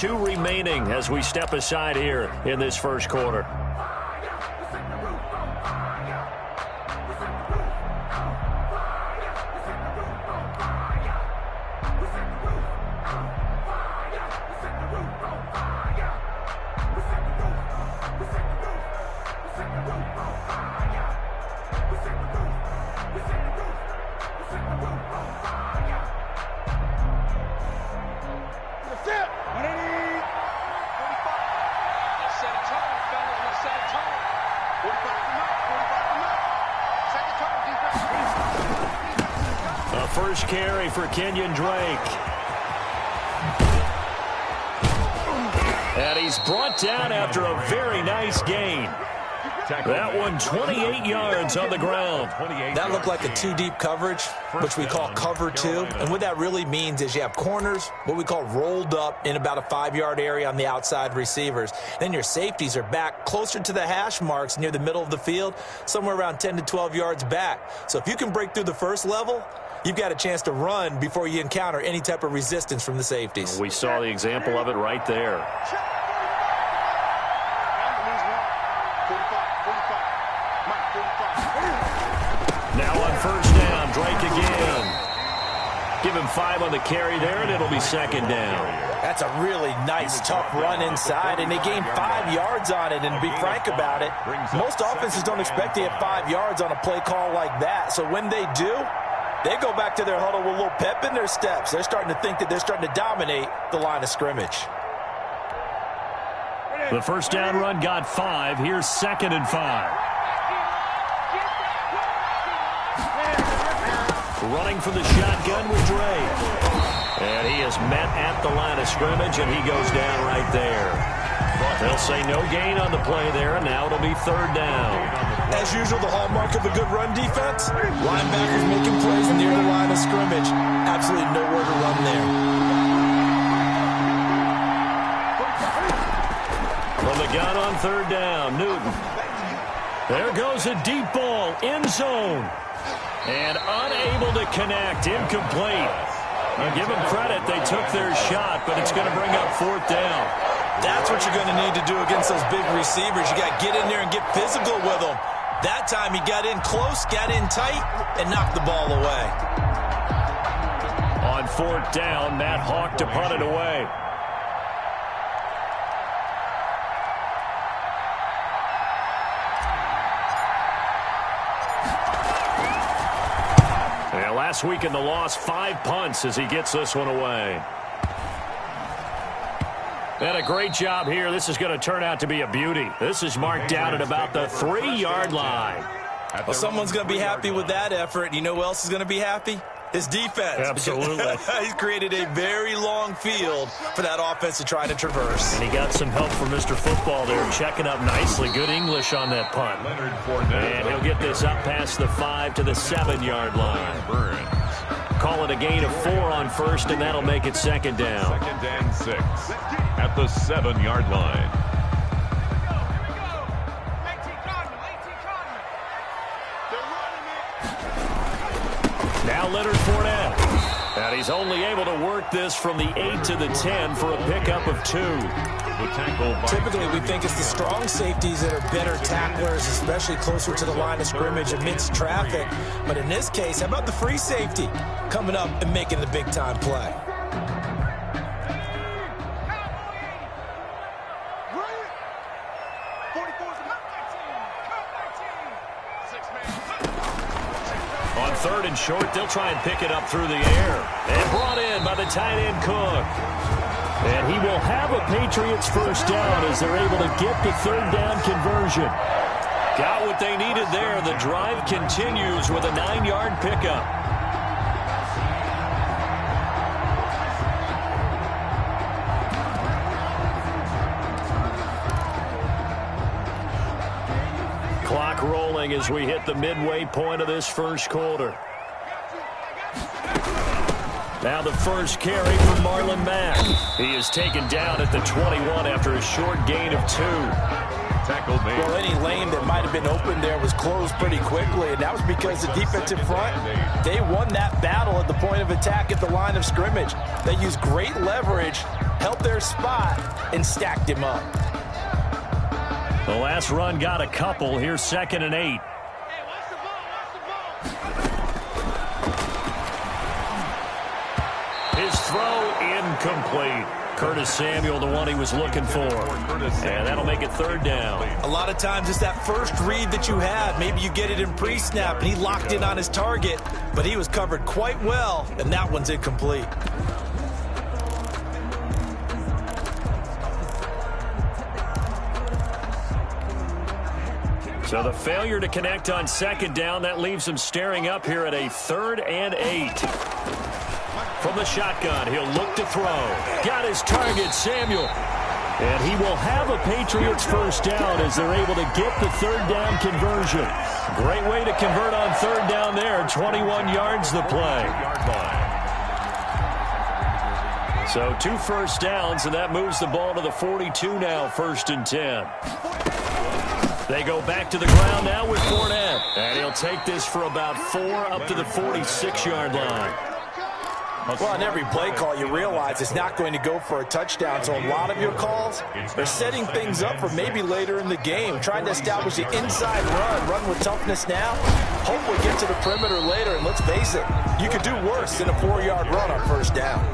2 remaining as we step aside here in this first quarter. First carry for Kenyon Drake. And he's brought down after a very nice gain. That one 28 yards on the ground. That looked like a 2-deep coverage, which we call cover 2. And what that really means is you have corners, what we call rolled up in about a 5-yard area on the outside receivers. Then your safeties are back closer to the hash marks near the middle of the field, somewhere around 10 to 12 yards back. So if you can break through the first level, you've got a chance to run before you encounter any type of resistance from the safeties. We saw the example of it right there. Now on first down, Drake again. Give him 5 on the carry there, and it'll be second down. That's a really nice, tough run inside, and they gained 5 yards on it. And to be frank about it, most offenses don't expect to get 5 yards on a play call like that. So when they do, they go back to their huddle with a little pep in their steps. They're starting to think that they're starting to dominate the line of scrimmage. The first down run got 5. Here's second and 5. Running for the shotgun with Drake. And he is met at the line of scrimmage, and he goes down right there. They'll say no gain on the play there, and now it'll be third down. As usual, the hallmark of a good run defense, linebackers making plays near the line of scrimmage. Absolutely nowhere to run there. From the gun on third down, Newton. There goes a deep ball, end zone. And unable to connect, incomplete. Now give them credit, they took their shot, but it's going to bring up fourth down. That's what you're going to need to do against those big receivers. You got to get in there and get physical with them. That time he got in close, got in tight, and knocked the ball away. On fourth down, Matt Hawk to punt it away. Last week in the loss, 5 punts as he gets this one away. And a great job here. This is going to turn out to be a beauty. This is marked out at about the 3-yard line. Well, someone's going to be happy with that effort. You know who else is going to be happy? His defense. Absolutely. He's created a very long field for that offense to try to traverse. And he got some help from Mr. Football there, checking up nicely. Good English on that punt. And he'll get this up past the 5 to the 7-yard line. Call it a gain of 4 on first, and that'll make it second down. Second and 6 at the 7-yard line. Now Leonard Fournette. And he's only able to work this from the 8 to the 10 for a pickup of 2. Typically, we think it's the strong safeties that are better tacklers, especially closer to the line of scrimmage amidst traffic. But in this case, how about the free safety coming up and making the big-time play? On third and short, they'll try and pick it up through the air. And brought in by the tight end Cook. And he will have a Patriots first down as they're able to get the third down conversion. Got what they needed there. The drive continues with a 9-yard pickup. Clock rolling as we hit the midway point of this first quarter. Now the first carry for Marlon Mack. He is taken down at the 21 after a short gain of 2. Tackle made. Well, any lane that might have been open there was closed pretty quickly, and that was because the defensive front, they won that battle at the point of attack at the line of scrimmage. They used great leverage, held their spot, and stacked him up. The last run got a couple. Here's 2nd and 8. His throw incomplete. Curtis Samuel, the one he was looking for. And that'll make it 3rd down. A lot of times it's that first read that you have. Maybe you get it in pre-snap, and he locked in on his target, but he was covered quite well, and that one's incomplete. So the failure to connect on 2nd down, that leaves him staring up here at a 3rd and 8. From the shotgun, he'll look to throw. Got his target, Samuel. And he will have a Patriots first down as they're able to get the 3rd down conversion. Great way to convert on 3rd down there. 21 yards the play. So 2 first downs, and that moves the ball to the 42 now, 1st and 10. They go back to the ground now with Fournette. And he'll take this for about 4 up to the 46-yard line. Well, on every play call, you realize it's not going to go for a touchdown. So a lot of your calls are setting things up for maybe later in the game, trying to establish the inside run with toughness now. Hopefully get to the perimeter later, and let's face it, you could do worse than a 4-yard run on 1st down.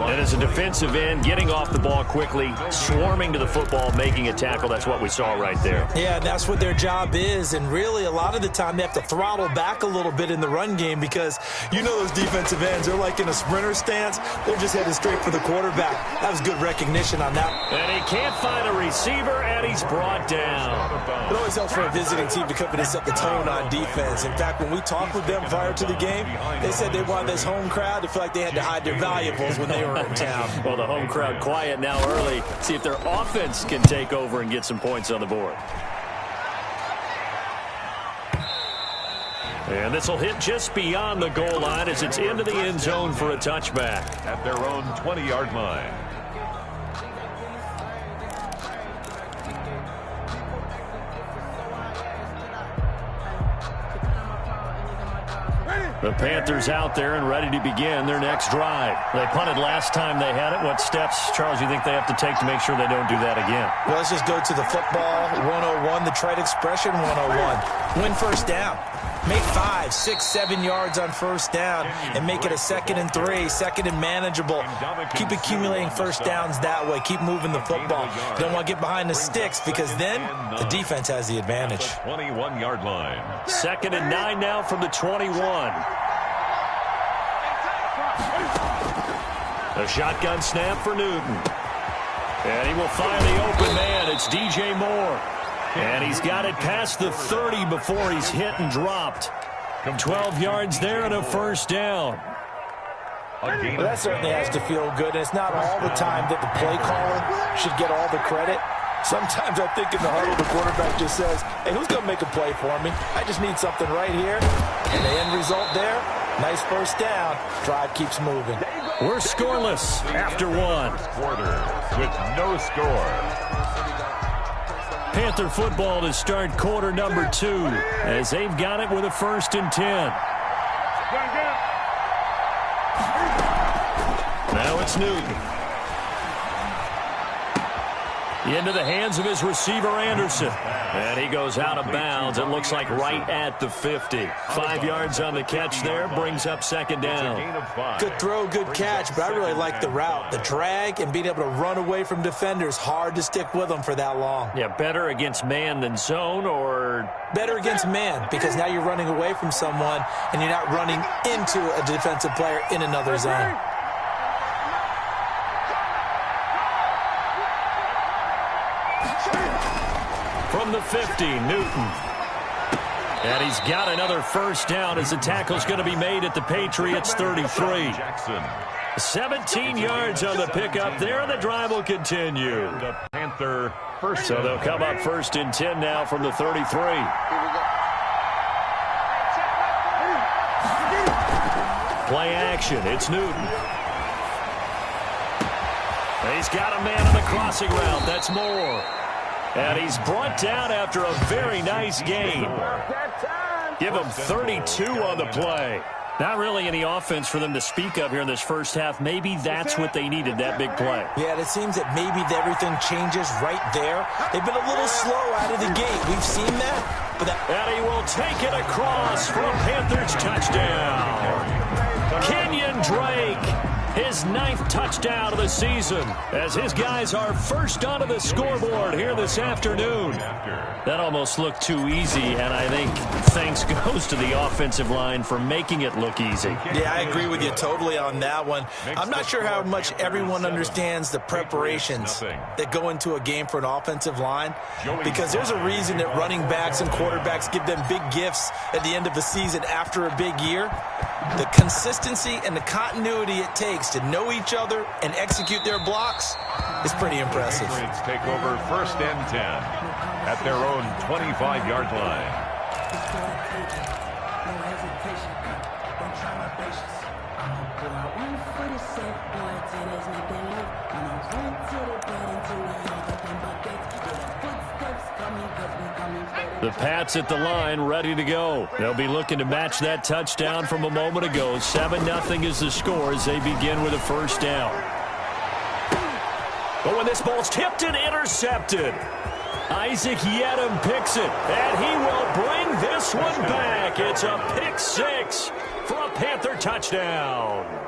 And as a defensive end, getting off the ball quickly, swarming to the football, making a tackle, that's what we saw right there. Yeah, that's what their job is, and really a lot of the time they have to throttle back a little bit in the run game because you know those defensive ends, they're like in a sprinter stance. They're just headed straight for the quarterback. That was good recognition on that. And he can't find a receiver, and he's brought down. It always helps for a visiting team to come in and set the tone on defense. In fact, when we talked with them prior to the game, they said they wanted this home crowd to feel like they had to hide their valuables when they were in town. Well, the home crowd quiet now early. See if their offense can take over and get some points on the board. And this will hit just beyond the goal line as it's into the end zone for a touchback. At their own 20-yard line. The Panthers out there and ready to begin their next drive. They punted last time they had it. What steps, Charles, you think they have to take to make sure they don't do that again? Well, let's just go to the football 101, the trade expression 101. Win 1st down. Make 5, 6, 7 yards on 1st down and make it a 2nd and 3, 2nd and manageable. Keep accumulating 1st downs that way. Keep moving the football. You don't want to get behind the sticks because then the defense has the advantage. 21-yard line. 2nd and 9 now from the 21. A shotgun snap for Newton. And he will find the open man. It's DJ Moore. And he's got it past the 30 before he's hit and dropped. 12 yards there and a 1st down. Well, that certainly has to feel good. And it's not all the time that the play caller should get all the credit. Sometimes I think in the huddle, the quarterback just says, hey, who's going to make a play for me? I just need something right here. And the end result there, nice 1st down. Drive keeps moving. We're scoreless after 1. Quarter with no score. Panther football to start quarter number 2 as they've got it with a 1st and 10. Now it's Newton. Into the hands of his receiver, Anderson. And he goes out of bounds. It looks like right at the 50. 5 yards on the catch there. Brings up 2nd down. Good throw, good catch, but I really like the route. The drag and being able to run away from defenders. Hard to stick with them for that long. Yeah, better against man than zone, or better against man because now you're running away from someone and you're not running into a defensive player in another zone. From the 50, Newton. And he's got another 1st down as the tackle's going to be made at the Patriots 33. 17 yards on the pickup there, and the drive will continue. The Panther first. So they'll come up 1st and 10 now from the 33. Play action. It's Newton. He's got a man on the crossing route. That's Moore. And he's brought down after a very nice gain. Give him 32 on the play. Not really any offense for them to speak of here in this first half. Maybe that's what they needed, that big play. Yeah, it seems that maybe everything changes right there. They've been a little slow out of the gate. We've seen that. And he will take it across for a Panthers touchdown. Kenyon Drake, his 9th touchdown of the season, as his guys are first onto the scoreboard here this afternoon. That almost looked too easy, and I think thanks goes to the offensive line for making it look easy. Yeah, I agree with you totally on that one. I'm not sure how much everyone understands the preparations that go into a game for an offensive line, because there's a reason that running backs and quarterbacks give them big gifts at the end of the season after a big year. The consistency and the continuity it takes to know each other and execute their blocks is pretty impressive. Patriots take over 1st and 10 at their own 25-yard line. The Pats at the line, ready to go. They'll be looking to match that touchdown from a moment ago. 7-0 is the score as they begin with a first down. But when this ball's tipped and intercepted, Isaac Yedem picks it, and he will bring this one back. It's a pick 6 for a Panther touchdown.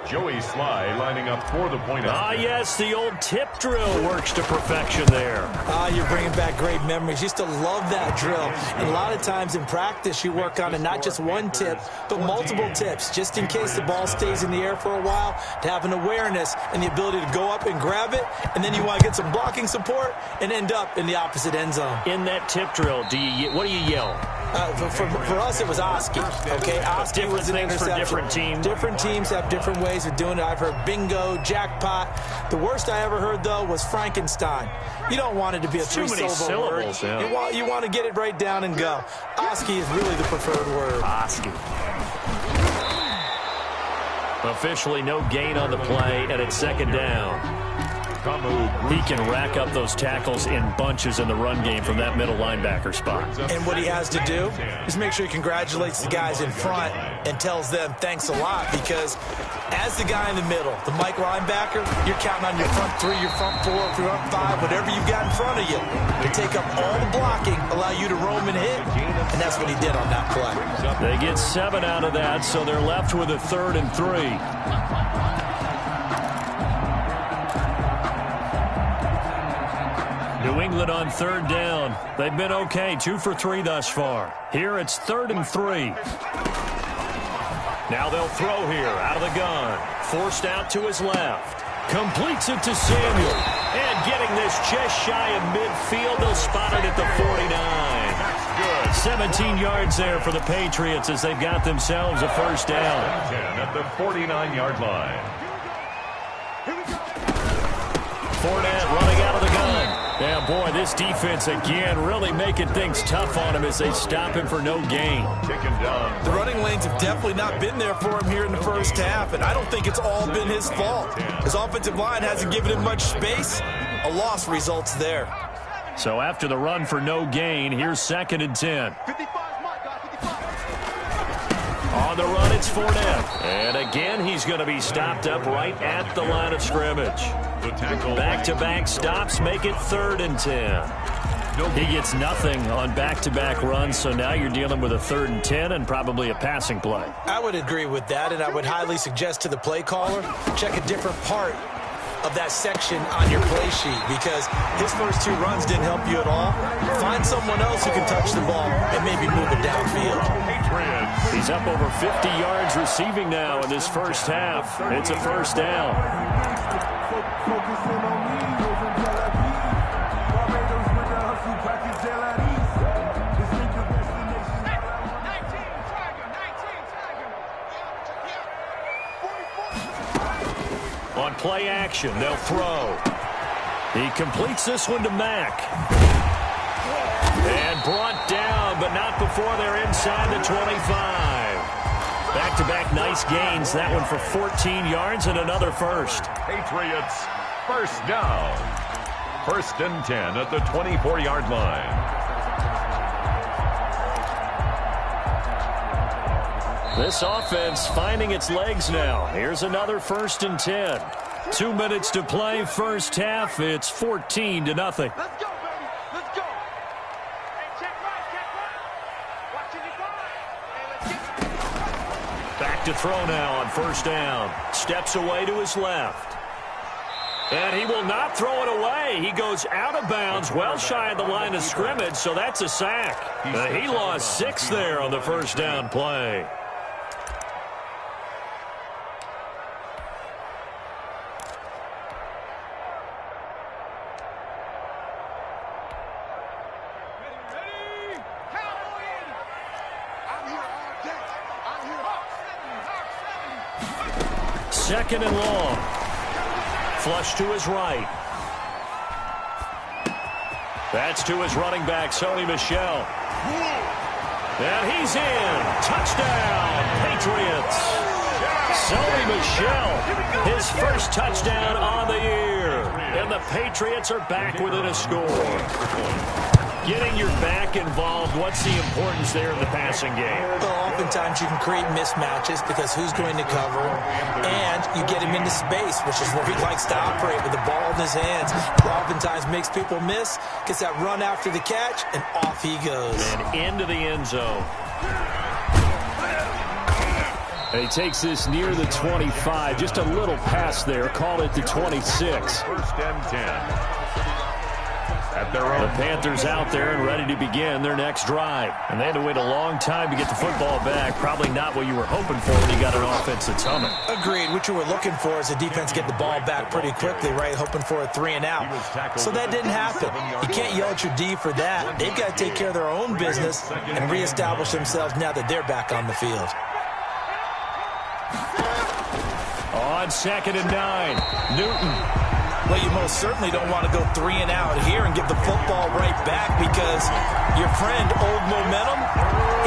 Joey Sly lining up for the point. Yes, the old tip drill works to perfection there. You're bringing back great memories. Used to love that drill. And a lot of times in practice, you work on it, not just one tip, but multiple tips, just in case the ball stays in the air for a while, to have an awareness and the ability to go up and grab it, and then you want to get some blocking support and end up in the opposite end zone. In that tip drill, what do you yell? For us, it was Oski. Okay, Oski was an interception. For different teams. Different teams have different ways of doing it. I've heard bingo, jackpot. The worst I ever heard, though, was Frankenstein. You don't want it to be a three-syllable word. Yeah. You want to get it right down and go. Oski is really the preferred word. Oski. Officially no gain on the play, and it's 2nd down. He can rack up those tackles in bunches in the run game from that middle linebacker spot. And what he has to do is make sure he congratulates the guys in front and tells them thanks a lot, because as the guy in the middle, the Mike linebacker, you're counting on your front 3, your front 4, front 5, whatever you've got in front of you to take up all the blocking, allow you to roam and hit, and that's what he did on that play. They get 7 out of that, so they're left with a 3rd and 3. New England on 3rd down. They've been okay, 2 for 3 thus far. Here it's 3rd and 3. Now they'll throw here out of the gun. Forced out to his left. Completes it to Samuel. And getting this just shy of midfield, they'll spot it at the 49. 17 yards there for the Patriots as they've got themselves a first down. 10 at the 49-yard line. Fournette running out of the gun. Yeah, boy, this defense again really making things tough on him as they stop him for no gain. The running lanes have definitely not been there for him here in the first half, and I don't think it's all been his fault. His offensive line hasn't given him much space. A loss results there. So after the run for no gain, here's 2nd and 10. On the run, it's Fournette. And again, he's going to be stopped up right at the line of scrimmage. Back-to-back stops make it 3rd and 10. He gets nothing on back-to-back runs, so now you're dealing with a 3rd and 10 and probably a passing play. I would agree with that, and I would highly suggest to the play caller, check a different part of that section on your play sheet, because his first 2 runs didn't help you at all. Find someone else who can touch the ball and maybe move it downfield. He's up over 50 yards receiving now in this first half. It's a first down. On play action, they'll throw. He completes this one to Mack. And brought down, but not before they're inside the 25. Back-to-back nice gains. That one for 14 yards and another first. Patriots first down. First and 10 at the 24-yard line. This offense finding its legs now. Here's another first and 10. 2 minutes to play, first half. It's 14-0. Let's go, baby. Let's go. Hey, check right. Watching your ball. Hey, let's get Back to throw now on first down. Steps away to his left. And he will not throw it away. He goes out of bounds, well shy of the line of scrimmage, so that's a sack. He lost 6 there on the first down play. Second and long. Flush to his right. That's to his running back, Sony Michel. And he's in. Touchdown, Patriots. Sony Michel, his first touchdown on the year. And the Patriots are back within a score. Getting your back involved, what's the importance there in the passing game? Well, oftentimes you can create mismatches because who's going to cover, and you get him into space, which is where he likes to operate with the ball in his hands. It oftentimes makes people miss, gets that run after the catch, and off he goes. And into the end zone. And he takes this near the 25, just a little pass there, call it the 26. First and 10. At their The own. Panthers out there and ready to begin their next drive. And they had to wait a long time to get the football back. Probably not what you were hoping for when you got an offensive tunnel. Agreed. What you were looking for is the defense get the ball back pretty quickly, right? Hoping for a 3 and out. So that didn't happen. You can't yell at your D for that. They've got to take care of their own business and reestablish themselves now that they're back on the field. On second and 9, Newton. Well, you most certainly don't want to go 3 and out here and give the football right back because your friend, Old Momentum,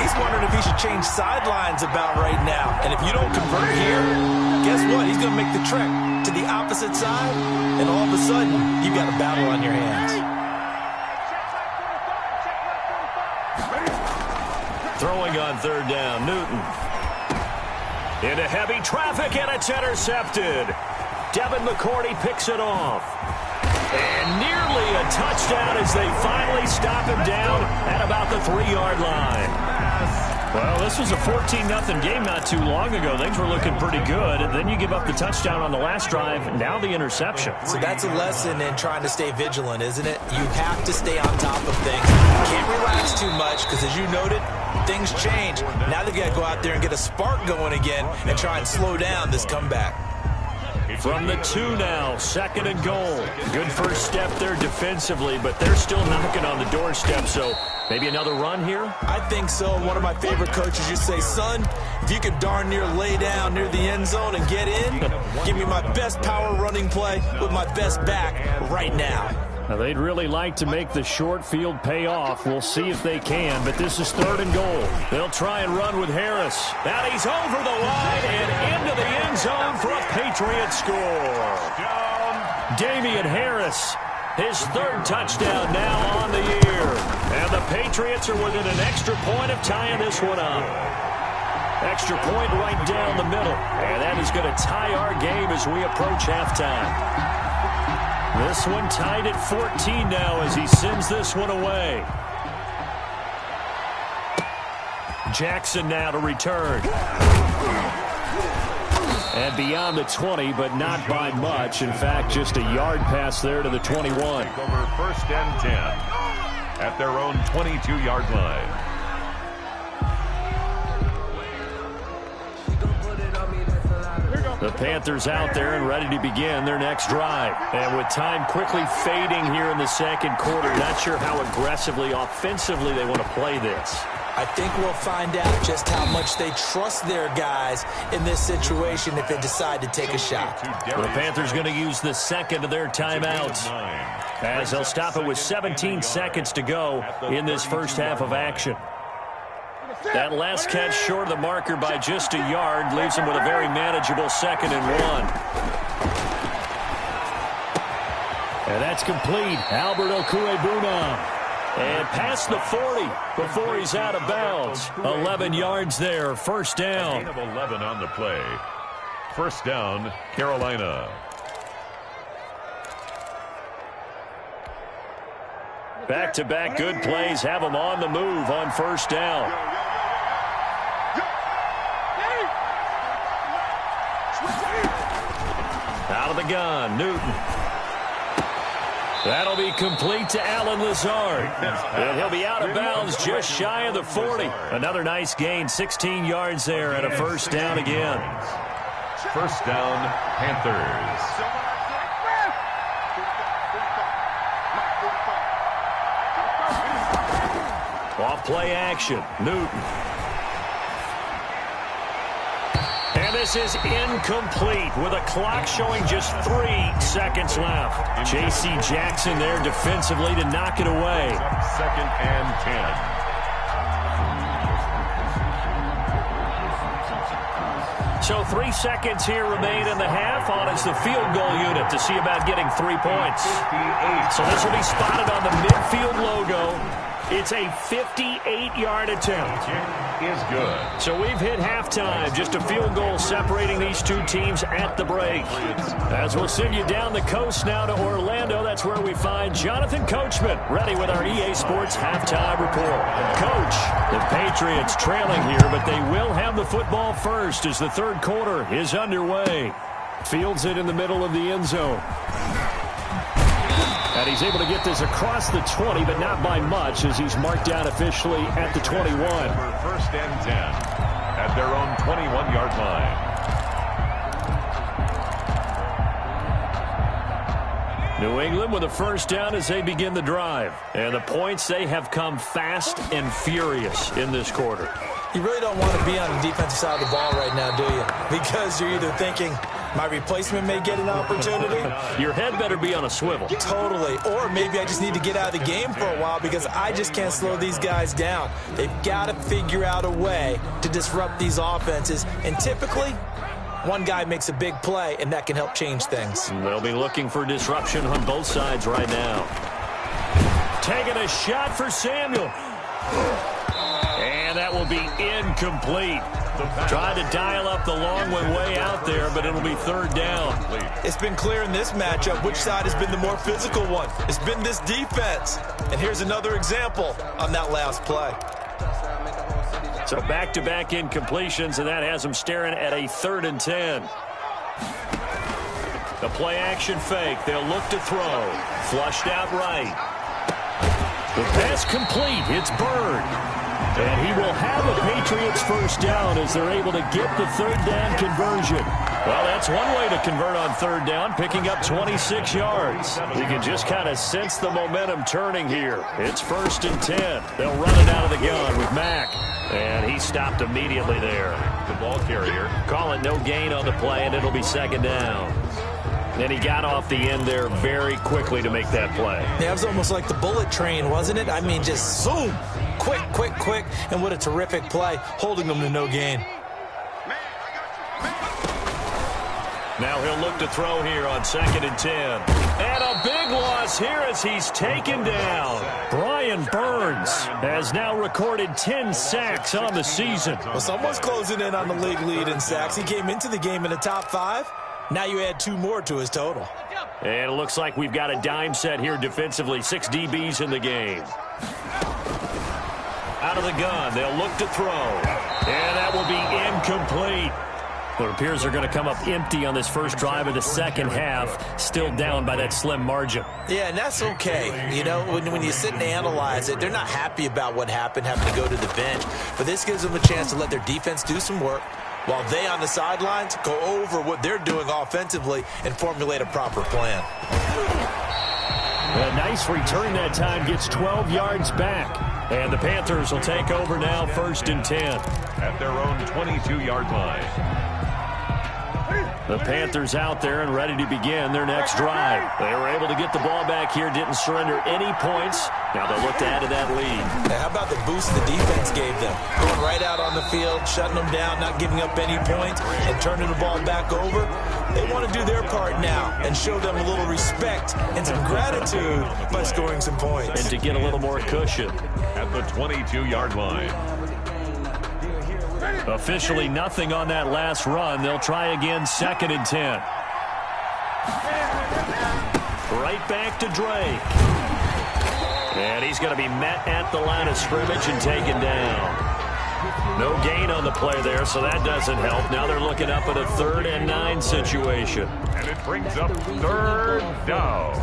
he's wondering if he should change sidelines about right now. And if you don't convert here, guess what? He's going to make the trek to the opposite side, and all of a sudden, you've got a battle on your hands. Throwing on third down, Newton. Into heavy traffic, and it's intercepted. Devin McCourty picks it off. And nearly a touchdown as they finally stop him down at about the 3-yard line. Well, this was a 14-0 game not too long ago. Things were looking pretty good. And then you give up the touchdown on the last drive, now the interception. So that's a lesson in trying to stay vigilant, isn't it? You have to stay on top of things. You can't relax too much because, as you noted, things change. Now they've got to go out there and get a spark going again and try and slow down this comeback. From the 2 now, second and goal. Good first step there defensively, but they're still knocking on the doorstep, so maybe another run here? I think so. One of my favorite coaches used to say, son, if you could darn near lay down near the end zone and get in, give me my best power running play with my best back right now. Now, they'd really like to make the short field pay off. We'll see if they can, but this is third and goal. They'll try and run with Harris. And he's over the line and into the end zone for a Patriot score. Damian Harris, his third touchdown now on the year. And the Patriots are within an extra point of tying this one up. Extra point right down the middle. And that is going to tie our game as we approach halftime. This one tied at 14 now as he sends this one away. Jackson now to return. And beyond the 20, but not by much. In fact, just a yard pass there to the 21. Over first and 10 at their own 22-yard line. The Panthers out there and ready to begin their next drive. And with time quickly fading here in the second quarter, not sure how aggressively, offensively they want to play this. I think we'll find out just how much they trust their guys in this situation if they decide to take a shot. The Panthers going to use the second of their timeouts as they'll stop it with 17 seconds to go in this first half of action. That last catch short of the marker by just a yard leaves him with a very manageable 2nd and 1. And that's complete. Albert Okuebuna. And past the 40 before he's out of bounds. 11 yards there, first down. Gain of 11 on the play. First down, Carolina. Back-to-back good plays have them on the move on first down. Out of the gun, Newton. That'll be complete to Alan Lazard. And he'll be out of bounds just shy of the 40. Another nice gain, 16 yards there and a first down again. First down, Panthers. Off play action, Newton. And this is incomplete with a clock showing just 3 seconds left. J.C. Jackson there defensively to knock it away. Second and 10. So 3 seconds here remain in the half. On is the field goal unit to see about getting 3 points. So this will be spotted on the midfield logo. It's a 58-yard attempt. Is good. So we've hit halftime. Just a field goal separating these two teams at the break. As we'll send you down the coast now to Orlando, that's where we find Jonathan Coachman, ready with our EA Sports halftime report. Coach, the Patriots trailing here, but they will have the football first as the third quarter is underway. Fields it in the middle of the end zone. And he's able to get this across the 20, but not by much, as he's marked down officially at the 21. First and 10 at their own 21-yard line. New England with a first down as they begin the drive. And the points, they have come fast and furious in this quarter. You really don't want to be on the defensive side of the ball right now, do you? Because you're either thinking, my replacement may get an opportunity. Your head better be on a swivel. Totally. Or maybe I just need to get out of the game for a while because I just can't slow these guys down. They've got to figure out a way to disrupt these offenses. And typically, one guy makes a big play, and that can help change things. They'll be looking for disruption on both sides right now. Taking a shot for Samuel. And that will be incomplete. Tried to dial up the long one way out there, but it'll be third down. It's been clear in this matchup which side has been the more physical one. It's been this defense. And here's another example on that last play. So back-to-back incompletions, and that has them staring at a 3rd and 10. The play-action fake. They'll look to throw. Flushed out right. The pass complete. It's Bird. And he will have a Patriots first down as they're able to get the third down conversion. Well, that's one way to convert on third down, picking up 26 yards. You can just kind of sense the momentum turning here. It's 1st and 10. They'll run it out of the gun with Mack. And he stopped immediately there. The ball carrier. Call it no gain on the play, and it'll be 2nd down. And he got off the end there very quickly to make that play. Yeah, it was almost like the bullet train, wasn't it? I mean, just zoom. Quick, quick, quick. And what a terrific play, holding them to no gain. Now he'll look to throw here on 2nd and 10. And a big loss here as he's taken down. Brian Burns has now recorded 10 sacks on the season. Well, someone's closing in on the league lead in sacks. He came into the game in the top 5. Now you add 2 more to his total. And it looks like we've got a dime set here defensively. 6 DBs in the game. Out of the gun, they'll look to throw. And that will be incomplete. It appears they're going to come up empty on this first drive of the second half, still down by that slim margin. Yeah, and that's okay. You know, when you sit and analyze it, they're not happy about what happened, having to go to the bench. But this gives them a chance to let their defense do some work while they on the sidelines go over what they're doing offensively and formulate a proper plan. A nice return that time, gets 12 yards back. And the Panthers will take over now, 1st and 10. At their own 22-yard line. The Panthers out there and ready to begin their next drive. They were able to get the ball back here, didn't surrender any points. Now they'll look to add to that lead. Now, how about the boost the defense gave them? Going right out on the field, shutting them down, not giving up any points, and turning the ball back over. They want to do their part now and show them a little respect and some gratitude by scoring some points. And to get a little more cushion. At the 22-yard line. Officially nothing on that last run. They'll try again, 2nd and 10. Right back to Drake. And he's going to be met at the line of scrimmage and taken down. No gain on the play there, so that doesn't help. Now they're looking up at a 3rd and 9 situation. And it brings up 3rd down.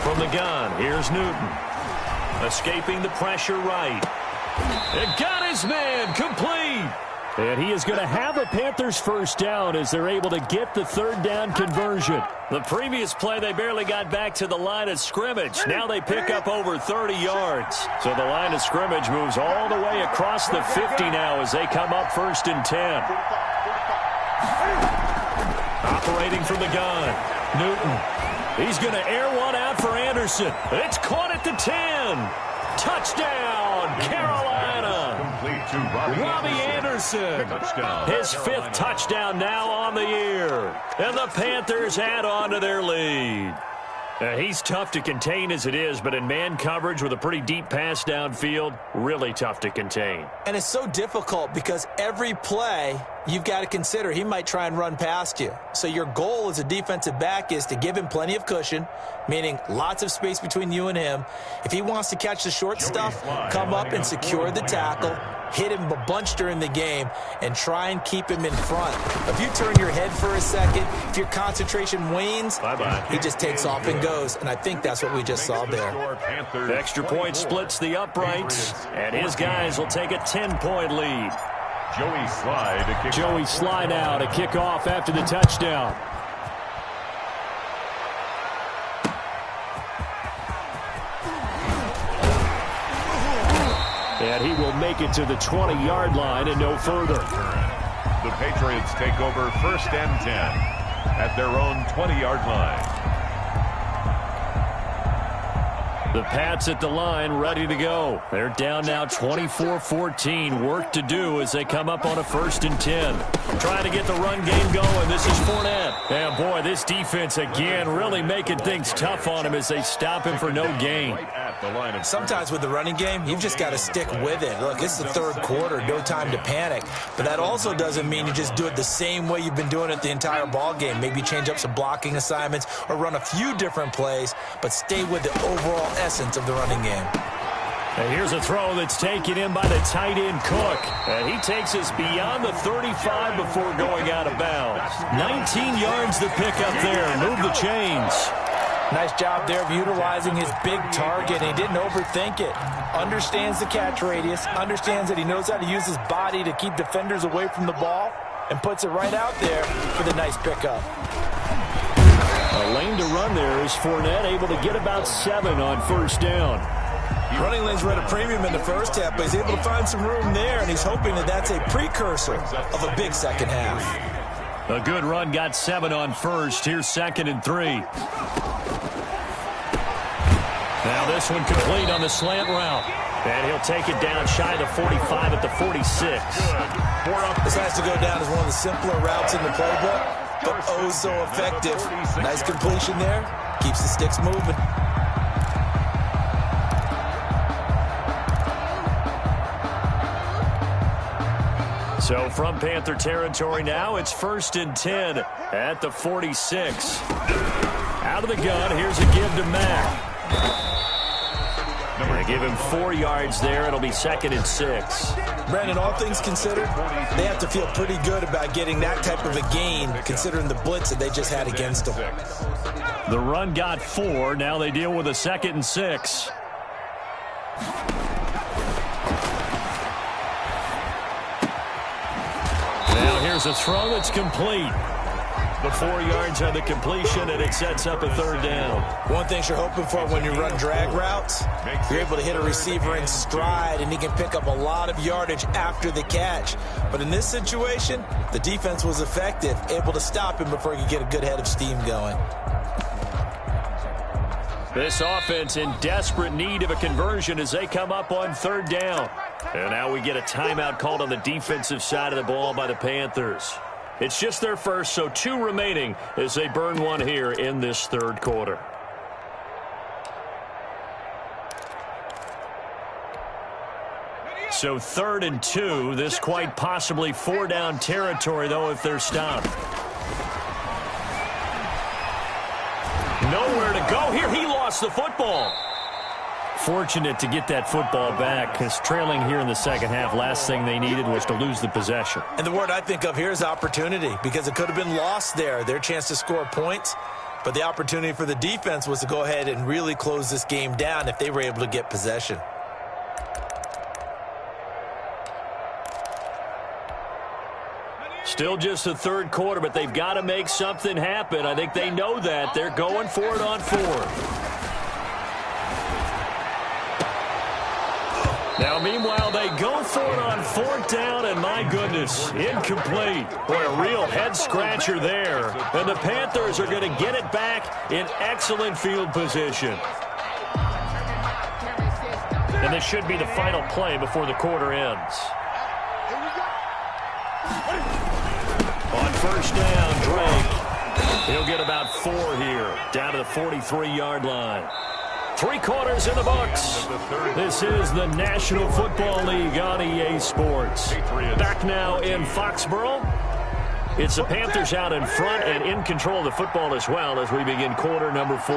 From the gun, here's Newton. Escaping the pressure right. And got his man, complete. And he is going to have a Panthers first down as they're able to get the 3rd down conversion. The previous play, they barely got back to the line of scrimmage. Now they pick up over 30 yards. So the line of scrimmage moves all the way across the 50 now as they come up 1st and 10. Operating from the gun, Newton. He's going to air one out for Anderson. It's caught at the 10. Touchdown, Carolina. Complete to Robbie Anderson. Touchdown. His 5th touchdown now on the year. And the Panthers add on to their lead. He's tough to contain as it is, but in man coverage with a pretty deep pass downfield, really tough to contain. And it's so difficult because every play you've got to consider he might try and run past you. So your goal as a defensive back is to give him plenty of cushion, meaning lots of space between you and him. If he wants to catch the short stuff, come up and secure the tackle, hit him a bunch during the game, and try and keep him in front. If you turn your head for a second, if your concentration wanes, he just takes off and goes, and I think that's what we just saw there. Extra point splits the uprights, and his guys will take a 10-point lead. Joey Slye now to kick off after the touchdown. And he will make it to the 20-yard line and no further. The Patriots take over 1st and 10 at their own 20-yard line. The Pats at the line ready to go. They're down now 24-14. Work to do as they come up on a 1st and 10. Trying to get the run game going. This is Fournette. And boy, this defense again really making things tough on him as they stop him for no gain. Sometimes with the running game, you've just got to stick with it. Look, it's the 3rd quarter, no time to panic. But that also doesn't mean you just do it the same way you've been doing it the entire ball game. Maybe change up some blocking assignments or run a few different plays, but stay with the overall essence of the running game. And here's a throw that's taken in by the tight end Cook. And he takes us beyond the 35 before going out of bounds. 19 yards to pick up there. Move the chains. Nice job there of utilizing his big target. He didn't overthink it. Understands the catch radius. Understands that he knows how to use his body to keep defenders away from the ball. And puts it right out there for the nice pickup. A lane to run there is Fournette able to get about 7 on 1st down. Running lanes were at a premium in the first half, but he's able to find some room there, and he's hoping that that's a precursor of a big second half. A good run got 7 on 1st. Here's 2nd and 3. Now this one complete on the slant route. And he'll take it down shy of the 45 at the 46. This has to go down as one of the simpler routes in the playbook, but oh so effective. Nice completion there. Keeps the sticks moving. So from Panther territory now, it's 1st and 10 at the 46. Out of the gun, here's a give to Mack. They give him 4 yards there. It'll be 2nd and 6. Brandon, all things considered, they have to feel pretty good about getting that type of a gain, considering the blitz that they just had against them. The run got 4. Now they deal with a 2nd and 6. Now here's a throw that's complete. The 4 yards on the completion, and it sets up a third down. One thing you're hoping for when you run drag routes, you're able to hit a receiver in stride, and he can pick up a lot of yardage after the catch. But in this situation, the defense was effective, able to stop him before he could get a good head of steam going. This offense in desperate need of a conversion as they come up on third down. And now we get a timeout called on the defensive side of the ball by the Panthers. It's just their first, so 2 remaining as they burn one here in this third quarter. So 3rd and 2. This quite possibly 4-down territory, though, if they're stopped. Nowhere to go here. He lost the football. Fortunate to get that football back, because trailing here in the second half, last thing they needed was to lose the possession. And the word I think of here is opportunity, because it could have been lost there. Their chance to score points, but the opportunity for the defense was to go ahead and really close this game down if they were able to get possession. Still just the third quarter, but they've got to make something happen. I think they know that. They're going for it on 4th. Now, meanwhile, they go for it on 4th down, and my goodness, incomplete. Boy, a real head-scratcher there. And the Panthers are going to get it back in excellent field position. And this should be the final play before the quarter ends. On first down, Drake. He'll get about 4 here, down to the 43-yard line. 3 quarters in the books. This is the National Football League on EA Sports. Back now in Foxborough. It's the Panthers out in front and in control of the football as well as we begin quarter number 4.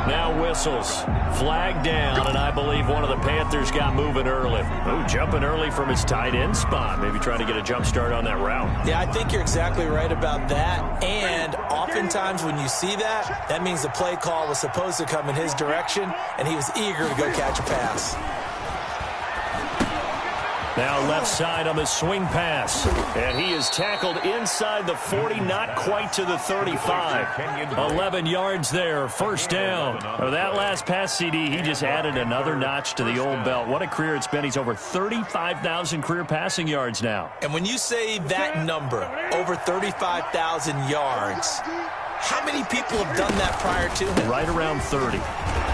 Now whistles. Flag down, and I believe one of the Panthers got moving early. Oh, jumping early from his tight end spot. Maybe trying to get a jump start on that route. Yeah, I think you're exactly right about that. And oftentimes when you see that, that means the play call was supposed to come in his direction, and he was eager to go catch a pass. Now left side on the swing pass. And he is tackled inside the 40, not quite to the 35. 11 yards there, first down. Oh, that last pass, CD, he just added another notch to the old belt. What a career it's been. He's over 35,000 career passing yards now. And when you say that number, over 35,000 yards, how many people have done that prior to him? Right around 30.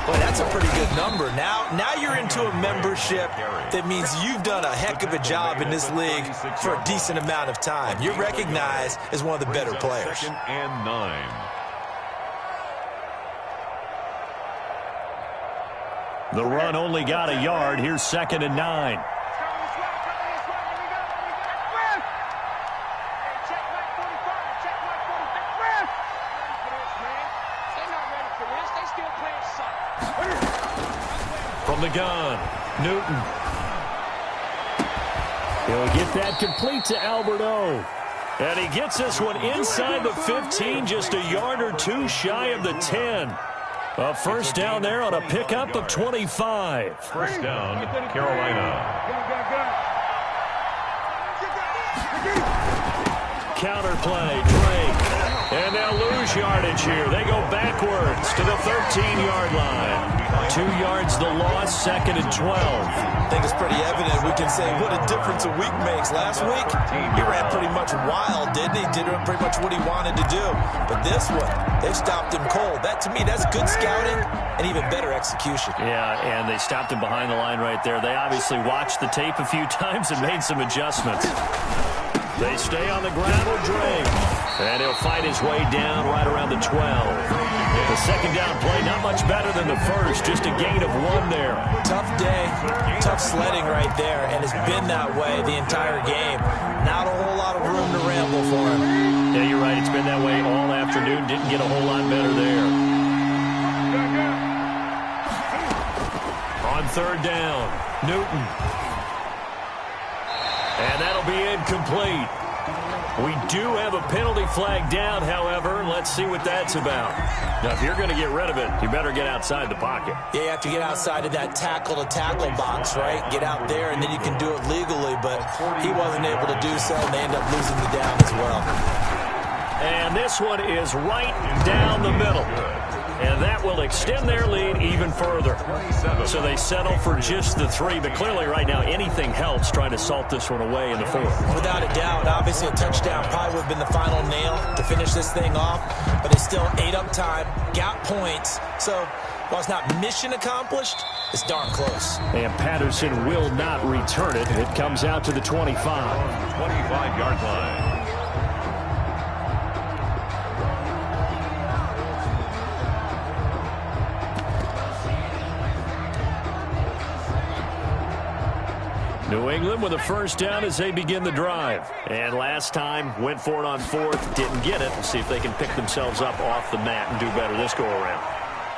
Boy, that's a pretty good number. Now you're into a membership that means you've done a heck of a job in this league for a decent amount of time. You're recognized as one of the better players. 2nd and 9. The run only got a yard. Here's 2nd and 9. From the gun, Newton. He'll get that complete to Alberto. And he gets this one inside the 15, just a yard or 2 shy of the 10. A first down there on a pickup of 25. First down, Carolina. Counter play, Drake. And they'll lose yardage here. They go backwards to the 13-yard line. 2 yards the loss, 2nd and 12. I think it's pretty evident. We can say what a difference a week makes. Last week, he ran pretty much wild, didn't he? Did pretty much what he wanted to do. But this one, they've stopped him cold. That, to me, that's good scouting and even better execution. Yeah, and they stopped him behind the line right there. They obviously watched the tape a few times and made some adjustments. They stay on the ground with Drake. And he'll fight his way down right around the 12. The second down play, not much better than the first. Just a gain of 1 there. Tough day, tough sledding right there, and it's been that way the entire game. Not a whole lot of room to ramble for him. Yeah, you're right. It's been that way all afternoon. Didn't get a whole lot better there. On third down, Newton. And that'll be incomplete. We do have a penalty flag down, however. Let's see what that's about. Now, if you're going to get rid of it, you better get outside the pocket. Yeah, you have to get outside of that tackle-to-tackle box, right? Get out there, and then you can do it legally, but he wasn't able to do so, and they end up losing the down as well. And this one is right down the middle. And that will extend their lead even further. So they settle for just the 3, but clearly right now anything helps trying to salt this one away in the 4th. Without a doubt, obviously a touchdown probably would have been the final nail to finish this thing off, but they still ate up time, got points. So while it's not mission accomplished, it's darn close. And Patterson will not return it. It comes out to the 25. 25-yard line. New England with a first down as they begin the drive. And last time, went for it on 4th, didn't get it. We'll see if they can pick themselves up off the mat and do better this go-around.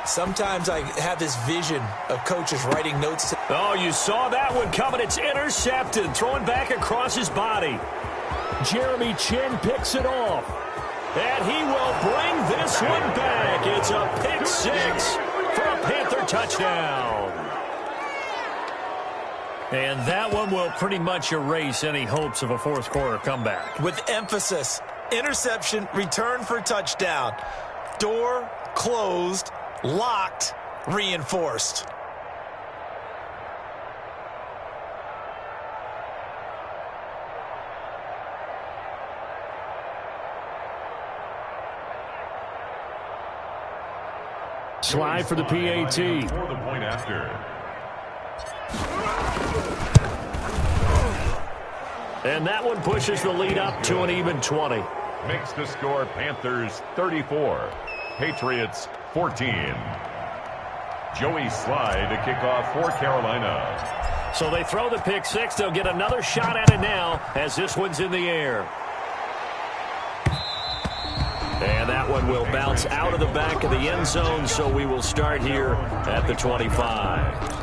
Sometimes I have this vision of coaches writing notes. Oh, you saw that one coming. It's intercepted. Throwing back across his body. Jeremy Chin picks it off. And he will bring this one back. It's a pick 6 for a Panther touchdown. And that one will pretty much erase any hopes of a 4th quarter comeback. With emphasis, interception, return for touchdown. Door closed, locked, reinforced. Slide for the PAT. For the point after. And that one pushes the lead up to an even 20. Makes the score Panthers 34, Patriots 14. Joey Slye to kick off for Carolina. So they throw the pick 6. They'll get another shot at it now as this one's in the air. And that one will bounce out of the back of the end zone, so we will start here at the 25.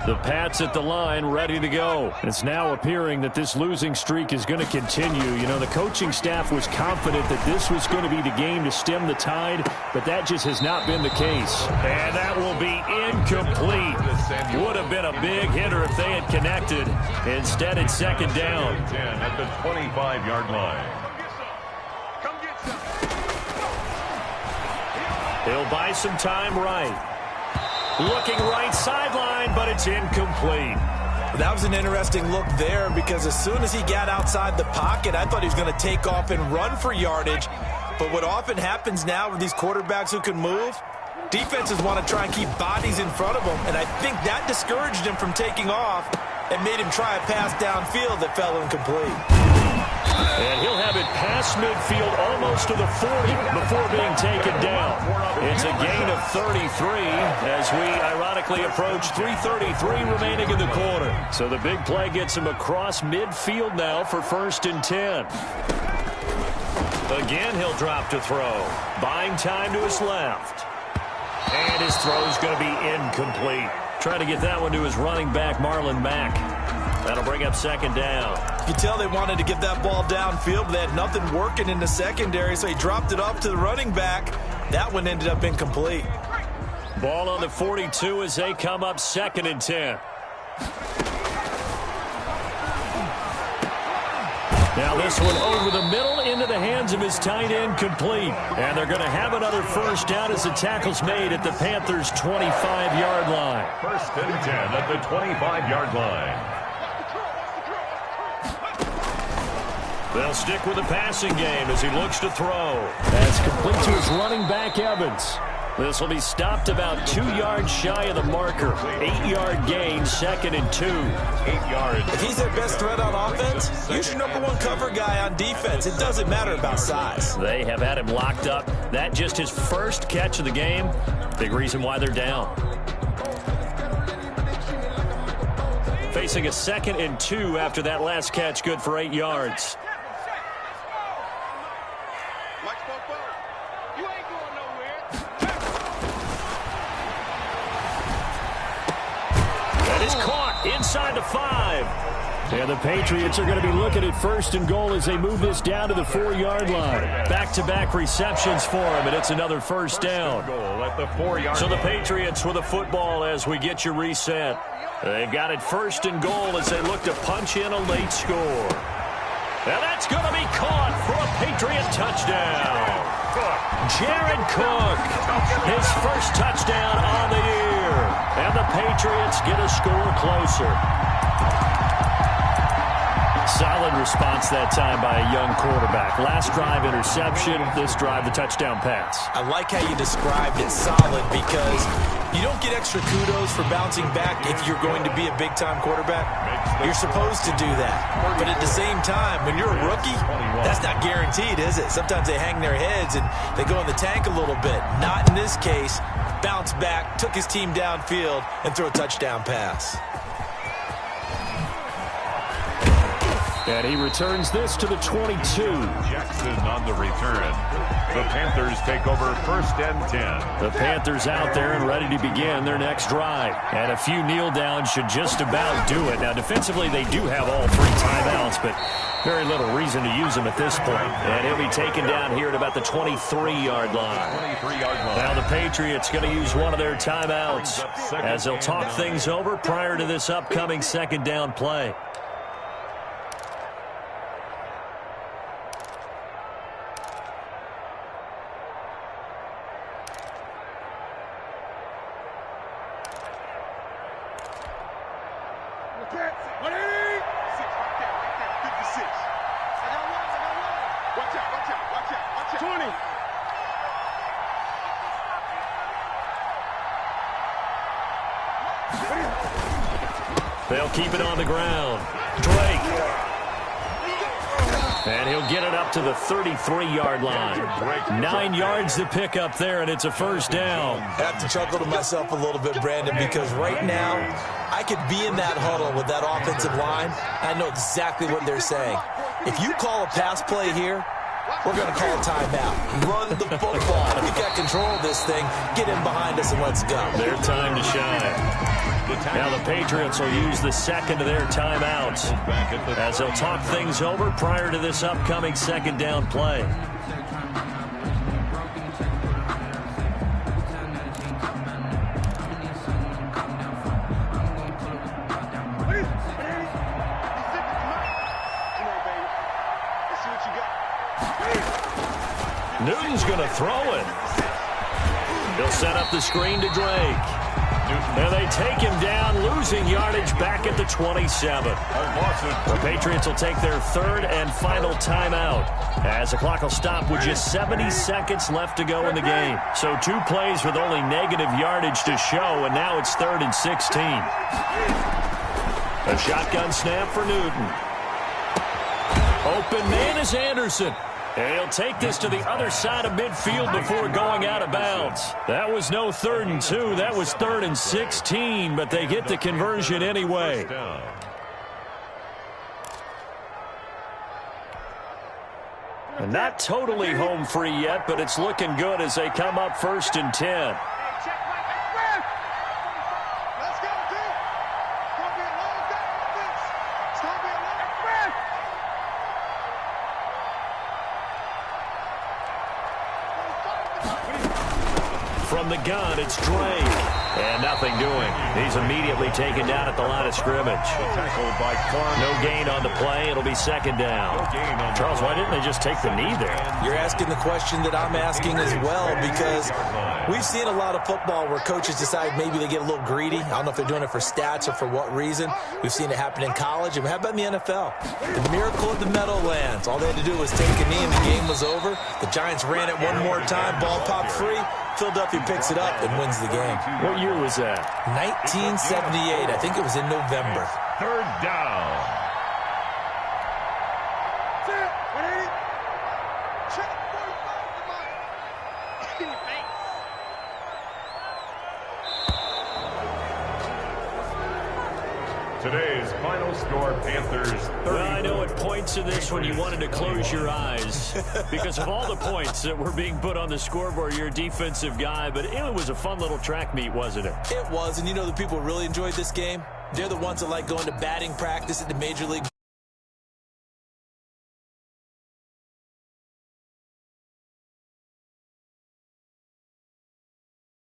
The Pats at the line, ready to go. It's now appearing that this losing streak is going to continue. You know, the coaching staff was confident that this was going to be the game to stem the tide, but that just has not been the case. And that will be incomplete. Would have been a big hitter if they had connected. Instead, it's second down. 10 at the 25-yard line. He'll buy some time right. Looking right sideline, but it's incomplete. That was an interesting look there because as soon as he got outside the pocket, I thought he was going to take off and run for yardage. But what often happens now with these quarterbacks who can move, defenses want to try and keep bodies in front of them, and I think that discouraged him from taking off and made him try a pass downfield that fell incomplete. And he'll have it past midfield almost to the 40 before being taken down. It's a gain of 33 as we ironically approach 3:33 remaining in the quarter. So the big play gets him across midfield now for 1st and 10. Again, he'll drop to throw. Buying time to his left. And his throw's going to be incomplete. Trying to get that one to his running back, Marlon Mack. That'll bring up second down. You can tell they wanted to get that ball downfield, but they had nothing working in the secondary, so he dropped it off to the running back. That one ended up incomplete. Ball on the 42 as they come up 2nd and 10. Now this one over the middle into the hands of his tight end, complete. And they're going to have another first down as the tackle's made at the Panthers' 25-yard line. 1st and 10 at the 25-yard line. They'll stick with the passing game as he looks to throw. That's complete to his running back, Evans. This will be stopped about 2 yards shy of the marker. 8-yard gain, 2nd and 2. 8 yards. If he's their best threat on offense, use your #1 cover guy on defense. It doesn't matter about size. They have had him locked up. That just his first catch of the game. Big reason why they're down. Facing a 2nd and 2 after that last catch, good for 8 yards. inside the 5. And the Patriots are going to be looking at 1st and goal as they move this down to the 4-yard line. Back-to-back receptions for him, and it's another 1st down. So the Patriots with the football as we get you reset. They've got it 1st and goal as they look to punch in a late score. And that's going to be caught for a Patriot touchdown. Jared Cook, his first touchdown on the year. And the Patriots get a score closer. Solid response that time by a young quarterback. Last drive, interception. This drive, the touchdown pass. I like how you described it solid because you don't get extra kudos for bouncing back if you're going to be a big-time quarterback. You're supposed to do that. But at the same time, when you're a rookie, that's not guaranteed, is it? Sometimes they hang their heads and they go in the tank a little bit. Not in this case. Bounced back, took his team downfield, and threw a touchdown pass. And he returns this to the 22. Jackson on the return. The Panthers take over 1st and 10. The Panthers out there and ready to begin their next drive. And a few kneel downs should just about do it. Now, defensively, they do have all 3 timeouts, but very little reason to use them at this point. And he'll be taken down here at about the 23-yard line. Now the Patriots going to use one of their timeouts as they'll talk things over prior to this upcoming 2nd down play. They'll keep it on the ground. Drake. And he'll get it up to the 33-yard line. 9 yards to pick up there, and it's a 1st down. I have to chuckle to myself a little bit, Brandon, because right now I could be in that huddle with that offensive line. I know exactly what they're saying. If you call a pass play here, we're going to call a timeout. Run the football. We've got control of this thing. Get in behind us and let's go. Their time to shine. Now the Patriots will use the 2nd of their timeouts as they'll talk things over prior to this upcoming 2nd down play. Newton's going to throw it. He'll set up the screen to Drake. And they take him down, losing yardage back at the 27. The Patriots will take their 3rd and final timeout as the clock will stop with just 70 seconds left to go in the game. So 2 plays with only negative yardage to show, and now it's 3rd and 16. A shotgun snap for Newton. Open man is Anderson. And he'll take this to the other side of midfield before going out of bounds. That was no 3rd and 2. That was 3rd and 16, but they get the conversion anyway. And not totally home free yet, but it's looking good as they come up 1st and 10. From the gun, it's Drake. And nothing doing. He's immediately taken down at the line of scrimmage. No gain on the play. It'll be 2nd down. Charles, why didn't they just take the knee there? You're asking the question that I'm asking as well, because we've seen a lot of football where coaches decide maybe they get a little greedy. I don't know if they're doing it for stats or for what reason. We've seen it happen in college. And how about in the NFL? The miracle of the Meadowlands. All they had to do was take a knee and the game was over. The Giants ran it one more time. Ball popped free. Philadelphia picks it up and wins the game. What year was that? 1978. I think it was in November. 3rd down. Today's final score, Panthers 30. Well, I know it points to this when you wanted to close your eyes because of all the points that were being put on the scoreboard. You're a defensive guy, but it was a fun little track meet, wasn't it? It was, and you know the people who really enjoyed this game? They're the ones that like going to batting practice at the Major League